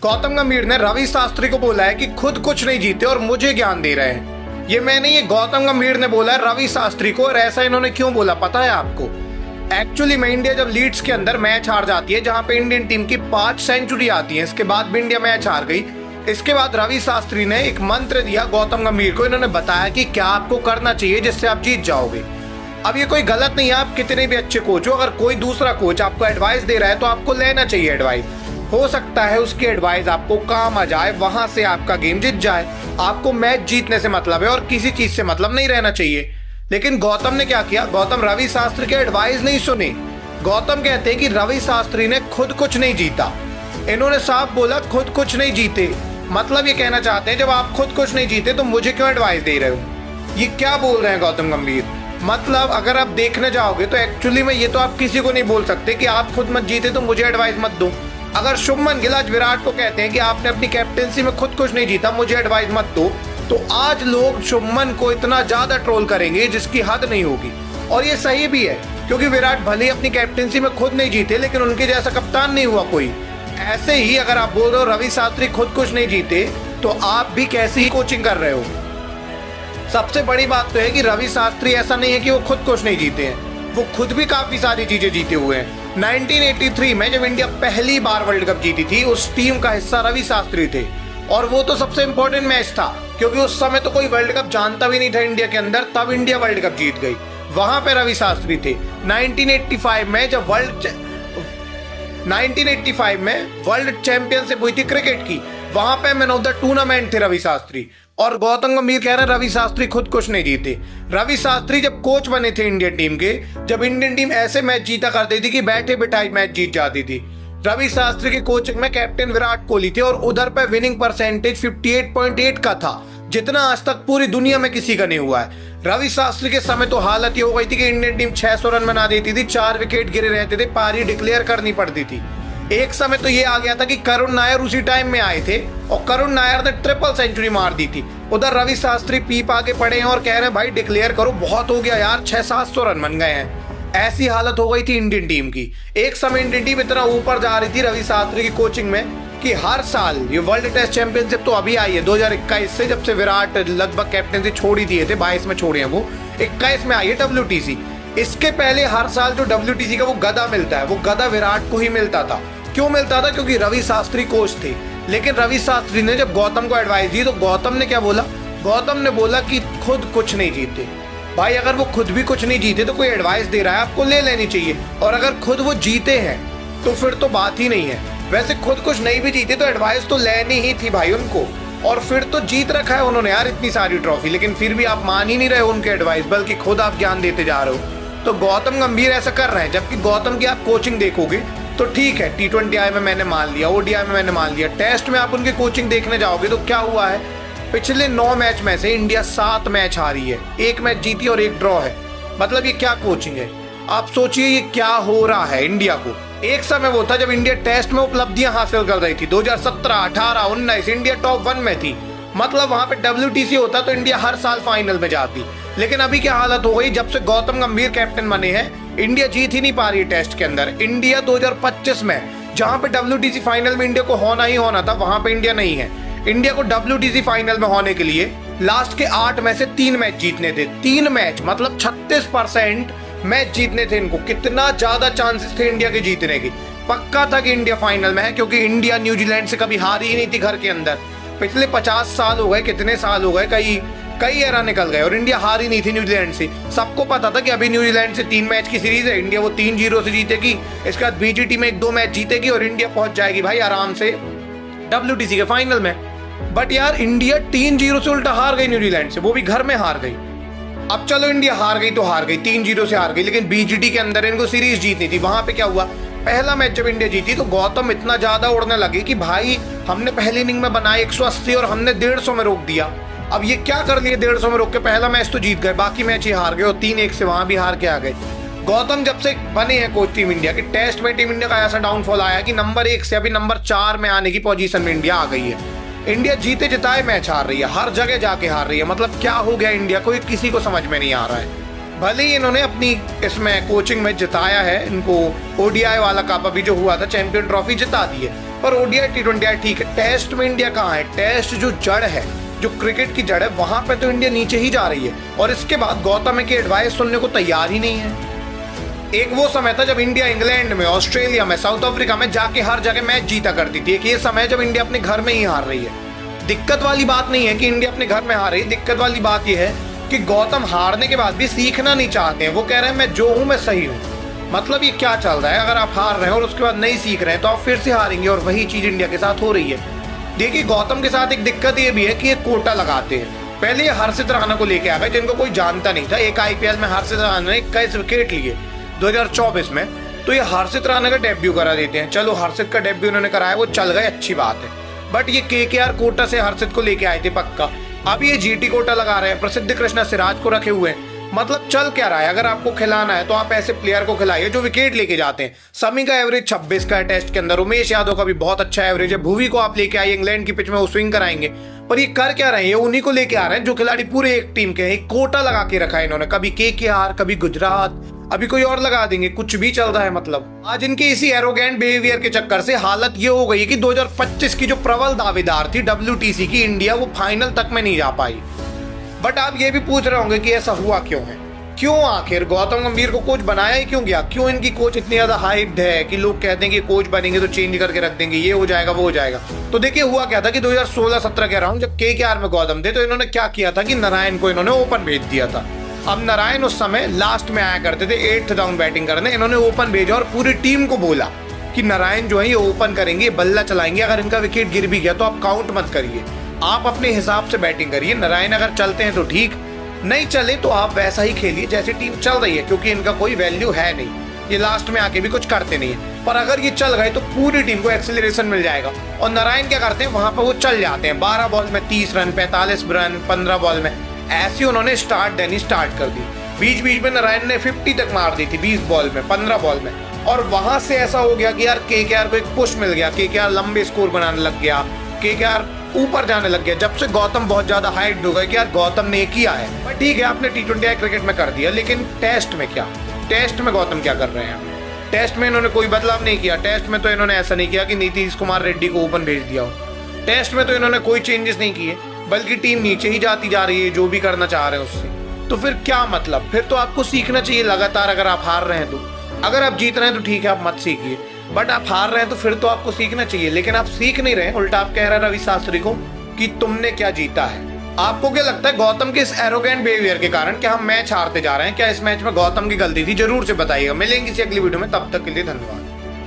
गौतम गंभीर ने रवि शास्त्री को बोला है कि खुद कुछ नहीं जीते और मुझे ज्ञान दे रहे हैं। ये मैंने, ये गौतम गंभीर ने बोला है रवि शास्त्री को। और ऐसा इन्होंने क्यों बोला पता है आपको? एक्चुअली में इंडिया जब लीड्स के अंदर मैच हार जाती है, जहां पे इंडियन टीम की 5 सेंचुरी आती है, इसके बाद भी इंडिया मैच हार गई। इसके बाद रवि शास्त्री ने एक मंत्र दिया गौतम गंभीर को। इन्होंने बताया कि क्या आपको करना चाहिए जिससे आप जीत जाओगे। अब ये कोई गलत नहीं है, आप कितने भी अच्छे कोच हो, अगर कोई दूसरा कोच आपको एडवाइस दे रहा है तो आपको लेना चाहिए एडवाइस। हो सकता है उसकी एडवाइस आपको काम आ जाए, वहां से आपका गेम जीत जाए। आपको मैच जीतने से मतलब है और किसी चीज से मतलब नहीं रहना चाहिए। लेकिन गौतम ने क्या किया? गौतम रवि शास्त्री के एडवाइस नहीं सुने। गौतम कहते हैं कि रवि शास्त्री ने खुद कुछ नहीं जीता। इन्होंने साफ बोला खुद कुछ नहीं जीते। मतलब ये कहना चाहते हैं जब आप खुद कुछ नहीं जीते तो मुझे क्यों एडवाइस दे रहे हो? ये क्या बोल रहे हैं गौतम गंभीर? मतलब अगर आप देखने जाओगे तो एक्चुअली में ये तो आप किसी को नहीं बोल सकते कि आप खुद मत जीते तो मुझे एडवाइस मत दो। अगर शुभमन गिल आज विराट को कहते हैं कि आपने अपनी कैप्टेंसी में खुद कुछ नहीं जीता, मुझे एडवाइस मत दो, तो आज लोग शुभमन को इतना ज्यादा ट्रोल करेंगे जिसकी हद नहीं होगी। और ये सही भी है, क्योंकि विराट भले ही अपनी कैप्टेंसी में खुद नहीं जीते, लेकिन उनके जैसा कप्तान नहीं हुआ कोई। ऐसे ही अगर आप बोल रहे हो रवि शास्त्री खुद कुछ नहीं जीते, तो आप भी कैसी ही कोचिंग कर रहे हो। सबसे बड़ी बात तो है कि रवि शास्त्री ऐसा नहीं है कि वो खुद कुछ नहीं जीते हैं, वो खुद भी काफी सारी चीजें जीते हुए हैं। 1983 में जब इंडिया पहली बार वर्ल्ड कप जीती थी, उस टीम का हिस्सा रवि शास्त्री थे। और वो तो सबसे इंपॉर्टेंट मैच था, क्योंकि उस समय तो कोई वर्ल्ड कप जानता भी नहीं था इंडिया के अंदर, तब इंडिया वर्ल्ड कप जीत गई। वहां पे रवि शास्त्री थे। 1985 में जब 1985 में वर्ल्ड चैंपियनशिप हुई थी क्रिकेट की, वहां पे मैन ऑफ द टूर्नामेंट थे रवि शास्त्री। और गौतम गंभीर कह रहे हैं रवि शास्त्री खुद कुछ नहीं जीते। रवि शास्त्री जब कोच बने थे इंडियन टीम के, जब इंडियन टीम ऐसे मैच जीता करती थी कि बैठे बिठाई मैच जीत जाती थी, रवि शास्त्री की कोचिंग में कैप्टन विराट कोहली थे और उधर पे विनिंग परसेंटेज 58.8 का था, जितना आज तक पूरी दुनिया में किसी का नहीं हुआ है। रवि शास्त्री के समय तो हालत ये हो गई थी कि इंडियन टीम 600 रन बना देती थी, 4 विकेट गिरे रहते थे, पारी डिक्लेयर करनी पड़ती थी। एक समय तो ये आ गया था कि करुण नायर उसी टाइम में आए थे और करुण नायर ने ट्रिपल सेंचुरी मार दी थी। उधर रवि शास्त्री पीप आके पड़े हैं और कह रहे हैं भाई डिक्लेयर करो, बहुत हो गया यार, 600-700 रन बन गए हैं। ऐसी हालत हो गई थी इंडियन टीम की। एक समय इंडियन टीम इतना ऊपर जा रही थी रवि शास्त्री की कोचिंग में कि हर साल ये वर्ल्ड टेस्ट चैंपियनशिप तो अभी आई है 2021 से, जब से विराट लगभग कैप्टनसी छोड़ ही दिए थे, 22 में छोड़े हैं वो, 21 में आई है WTC। इसके पहले हर साल जो WTC का वो गदा मिलता है, वो गदा विराट को ही मिलता था। क्यों मिलता था? क्योंकि रवि शास्त्री कोच थे। लेकिन रवि शास्त्री ने जब गौतम को एडवाइस दी तो गौतम ने क्या बोला? गौतम ने बोला कि खुद कुछ नहीं जीते। भाई अगर वो खुद भी कुछ नहीं जीते तो कोई एडवाइस दे रहा है आपको ले लेनी चाहिए, और अगर खुद वो जीते हैं तो फिर तो बात ही नहीं है। वैसे खुद कुछ नहीं भी जीते तो एडवाइस तो लेनी ही थी भाई उनको, और फिर तो जीत रखा है उन्होंने यार इतनी सारी ट्रॉफी, लेकिन फिर भी आप मान ही नहीं रहे हो उनके एडवाइस, बल्कि खुद आप ज्ञान देते जा रहे हो। तो गौतम गंभीर ऐसा कर रहे हैं। जबकि गौतम की आप कोचिंग देखोगे तो ठीक है, T20I में मैंने मान लिया, ODI में मैंने मान लिया, टेस्ट में आप उनकी कोचिंग देखने जाओगे तो क्या हुआ है? पिछले 9 मैच में से इंडिया 7 मैच हारी है, 1 मैच जीती और 1 ड्रॉ है। मतलब ये क्या कोचिंग है? आप सोचिए ये क्या हो रहा है इंडिया को। एक समय वो था जब इंडिया टेस्ट में उपलब्धियां हासिल कर रही थी, 2017, 18, 19 इंडिया टॉप 1 में थी। मतलब वहां पे WTC होता तो इंडिया हर साल फाइनल में जाती। लेकिन अभी क्या हालत हो गई, जब से गौतम गंभीर कैप्टन बने हैं, इंडिया जीत ही नहीं पा रही है टेस्ट के अंदर। इंडिया 2025 में जहां पे WTC फाइनल में इंडिया को होना ही होना था, वहां पे इंडिया नहीं है। इंडिया को WTC फाइनल में होने के लिए लास्ट के 8 में से 3 मैच जीतने थे। 3 मैच मतलब 36% मैच जीतने थे इनको। कितना ज्यादा चांसेस थे इंडिया के जीतने की। पक्का था कि इंडिया फाइनल में है, क्योंकि इंडिया न्यूजीलैंड से कभी हारी ही नहीं थी घर के अंदर। पिछले 50 साल हो गए, कितने साल हो गए, कई एरा निकल गए और इंडिया हारी नहीं थी न्यूजीलैंड से। सबको पता था कि अभी न्यूजीलैंड से 3 मैच की सीरीज है, इंडिया वो 3-0 से जीतेगी, इसके बाद BGT में 1-2 मैच जीतेगी और इंडिया पहुंच जाएगी भाई आराम से WTC के फाइनल में। बट यार इंडिया 3-0 से उल्टा हार गई न्यूजीलैंड से, वो भी घर में हार गई। अब चलो इंडिया हार गई तो हार गई, 3-0 से हार गई, लेकिन BGT के अंदर इनको सीरीज जीतनी थी। वहां पे क्या हुआ? पहला मैच जब इंडिया जीती तो गौतम इतना ज्यादा उड़ने लगे कि भाई हमने पहली इनिंग में बनाए 180 और हमने 150 में रोक दिया। अब ये क्या कर लिए 150 में रोक के? पहला मैच तो जीत गए, बाकी मैच ही हार गए और 3-1 से वहां भी हार के आ गए। गौतम जब से बने हैं कोच टीम इंडिया के, टेस्ट में टीम इंडिया का ऐसा डाउनफॉल आया कि नंबर 1 से अभी नंबर 4 में आने की पोजीशन में इंडिया आ गई है। इंडिया जीते जिताए मैच हार रही है, हर जगह जाके हार रही है। मतलब क्या हो गया इंडिया को, किसी को समझ में नहीं आ रहा है। भले ही इन्होंने अपनी इसमें कोचिंग में जिताया है, इनको ODI वाला कप अभी जो हुआ था चैंपियन ट्रॉफी जिता दी है, पर ओडीआई T20 ठीक है, टेस्ट में इंडिया कहाँ है? टेस्ट जो जड़ है, जो क्रिकेट की जड़ है, वहां पे तो इंडिया नीचे ही जा रही है। और इसके बाद गौतम की एडवाइस सुनने को तैयार ही नहीं है। एक वो समय था जब इंडिया इंग्लैंड में, ऑस्ट्रेलिया में, साउथ अफ्रीका में जाके हर जगह मैच जीता करती थी। एक ये समय जब इंडिया अपने घर में ही हार रही है। दिक्कत वाली बात नहीं है कि इंडिया अपने घर में हार रही है, दिक्कत वाली बात यह है कि गौतम हारने के बाद भी सीखना नहीं चाहते हैं। वो कह रहे हैं मैं जो हूं मैं सही हूं। मतलब ये क्या चल रहा है? अगर आप हार रहे हैं और उसके बाद नहीं सीख रहे हैं तो आप फिर से हारेंगे, और वही चीज इंडिया के साथ हो रही है। देखिए, गौतम के साथ एक दिक्कत ये भी है कि ये कोटा लगाते हैं। पहले ये हर्षित राणा को लेके आ गए, जिनको कोई जानता नहीं था। एक आईपीएल में हर्षित राणा ने 21 विकेट लिए 2024 में, तो ये हर्षित राणा का डेब्यू करा देते हैं। चलो, हर्षित का डेब्यू उन्होंने कराया, वो चल गए, अच्छी बात है। बट ये केकेआर कोटा से हर्षित को लेके आए थे पक्का, अब ये जीटी कोटा लगा रहे हैं, प्रसिद्ध कृष्णा सिराज को रखे हुए हैं। मतलब चल क्या रहा है? अगर आपको खिलाना है तो आप ऐसे प्लेयर को खिलाइए जो विकेट लेके जाते हैं। समी का एवरेज 26 का है टेस्ट के अंदर, उमेश यादव का भी बहुत अच्छा एवरेज है। भुवी को आप लेके आइए, इंग्लैंड की पिच में वो स्विंग कराएंगे। पर ये कर क्या रहे हैं? उन्हीं को लेके आ रहे हैं जो खिलाड़ी पूरे एक टीम के हैं। एक कोटा लगा के रखा है इन्होंने, कभी केकेआर, कभी गुजरात, अभी कोई और लगा देंगे। कुछ भी चल रहा है। मतलब आज इनके इसी एरोगेंट बिहेवियर के चक्कर से हालत ये हो गई है कि 2025 की जो प्रबल दावेदार थी WTC की इंडिया, वो फाइनल तक में नहीं जा पाई। बट आप ये भी पूछ रहे होंगे कि ऐसा हुआ क्यों है? क्यों आखिर गौतम गंभीर को कोच बनाया ही क्यों गया? क्यों इनकी कोच इतनी ज्यादा हाइप्ड है कि लोग कहते हैं कि कोच बनेंगे तो चेंज करके रख देंगे, ये हो जाएगा वो हो जाएगा। तो देखिए, हुआ क्या था कि 2016-17 कह रहा हूँ, जब केकेआर में गौतम थे, तो इन्होंने क्या किया था कि नारायण को इन्होंने ओपन भेज दिया था। अब नारायण उस समय लास्ट में आया करते थे 8th डाउन बैटिंग करने। इन्होंने ओपन भेजा और पूरी टीम को बोला कि नारायण जो है ये ओपन करेंगे, बल्ला चलाएंगे, अगर इनका विकेट गिर भी गया तो आप काउंट मत करिए, आप अपने हिसाब से बैटिंग करिए। नारायण अगर चलते हैं तो ठीक, नहीं चले तो आप वैसा ही खेलिए जैसी टीम चल रही है, क्योंकि इनका कोई वैल्यू है नहीं, ये लास्ट में आके भी कुछ करते नहीं है। पर अगर ये चल गए तो पूरी टीम को एक्सेलरेशन मिल जाएगा। और नारायण क्या करते हैं, वहां पर वो चल जाते हैं। 12 बॉल में 30 रन, 45 रन 15 बॉल में, ऐसी उन्होंने स्टार्ट देनी स्टार्ट कर दी। बीच बीच में नारायण ने 50 तक मार दी थी 20 बॉल में, 15 बॉल में। और वहां से ऐसा हो गया कि यार केकेआर को एक पुश मिल गया, केकेआर लंबे स्कोर बनाने लग गया, केकेआर ऊपर जाने लग गया। जब से गौतम बहुत ज्यादा हाइट हो गए कि यार गौतम ने किया है। पर ठीक है, आपने T20 क्रिकेट में कर दिया, लेकिन टेस्ट में क्या? टेस्ट में गौतम क्या कर रहे हैं? टेस्ट में इन्होंने कोई बदलाव नहीं किया। टेस्ट में तो इन्होंने ऐसा नहीं किया कि नीतीश कुमार रेड्डी को ओपन भेज दिया हो। टेस्ट में तो इन्होंने कोई चेंजेस नहीं किए, बल्कि टीम नीचे ही जाती जा रही है जो भी करना चाह रहे हैं उससे। तो फिर क्या मतलब? फिर तो आपको सीखना चाहिए लगातार। अगर आप हार रहे हैं तो, अगर आप जीत रहे हैं तो ठीक है, आप मत सीखिए। बट आप हार रहे हैं तो फिर तो आपको सीखना चाहिए। लेकिन आप सीख नहीं रहे, उल्टा आप कह रहे हैं रवि शास्त्री को कि तुमने क्या जीता है। आपको क्या लगता है गौतम के इस एरोगेंट बिहेवियर के कारण क्या हम मैच हारते जा रहे हैं? क्या इस मैच में गौतम की गलती थी? जरूर से बताइएगा। मिलेंगे किसी अगली वीडियो में, तब तक के लिए धन्यवाद।